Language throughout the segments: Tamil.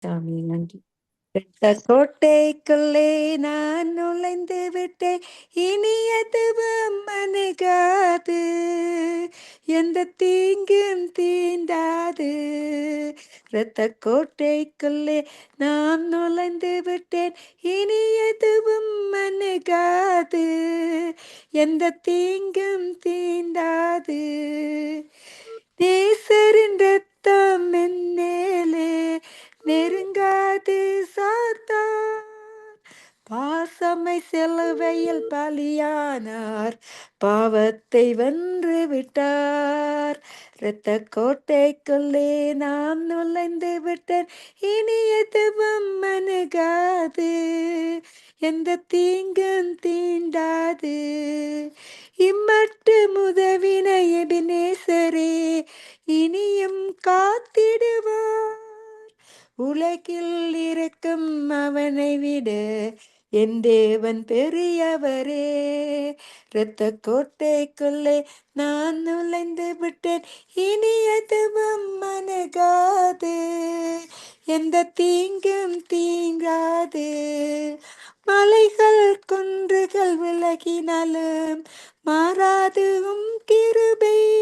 சாமி நன்றி. "இரத்த கோட்டைக்குள்ளே நான் நுழைந்து விட்டேன். இனி எதுவும் அணுகாது. எந்த தீங்கும் தீண்டாது. இரத்த கோட்டைக்குள்ளே நான் நுழைந்து விட்டேன். இனி எதுவும் அணுகாது. எந்த தீங்கும் தீண்டாது. நேசரின் இரத்தம் என் மேலே நெருங்காது சாத்தான். பாசமை சிலுவையில் பலியானார். பாவத்தை வென்று விட்டார். இரத்த கோட்டைக்குள்ளே நான் நுழைந்து விட்டேன். இனி எதுவும் அணுகாது. எந்த தீங்கும் தீண்டாது. இம்மட்டு உதவின எபினேசரே இனியும் காத்திடுவார். உலகில் இருக்கும் அவனை விட என் தேவன் பெரியவரே. இரத்த கோட்டைக்குள்ளே நான் நுழைந்து விட்டேன். இனி எதுவும் அணுகாது. எந்த தீங்கும் தீங்காது. மலைகள் குன்றுகள் விலகினாலும் மாறாது உம் கிருபை.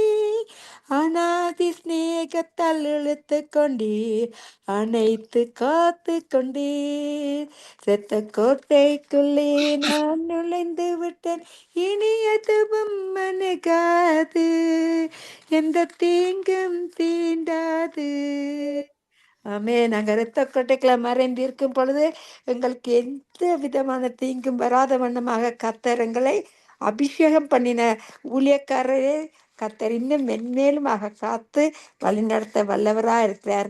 அநாதி சிநேகத்தால் இழுத்து கொண்டீர். அனைத்து காத்து கொண்டீர். இரத்த கோட்டைக்குள்ளே நான் நுழைந்து விட்டேன். இனி எதுவும் அணுகாது. எந்த தீங்கும் தீண்டாது. ஆமே. நாங்கள் இரத்த கொட்டைக்குள்ள மறைந்திருக்கும் பொழுது எங்களுக்கு எந்த விதமான தீங்கும் வராத வண்ணமாக கர்த்தர் எங்களை அபிஷேகம் பண்ணின ஊழியக்காரரே கர்த்தர் இன்னும் மென்மேலுமாக காத்து வழிநடத்த வல்லவராக இருக்கிறார்.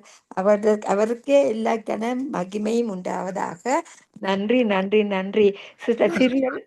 அவருக்கே எல்லா கனம் மகிமையும் உண்டாவதாக. நன்றி நன்றி நன்றி. சிஸ்டர் சிறியல்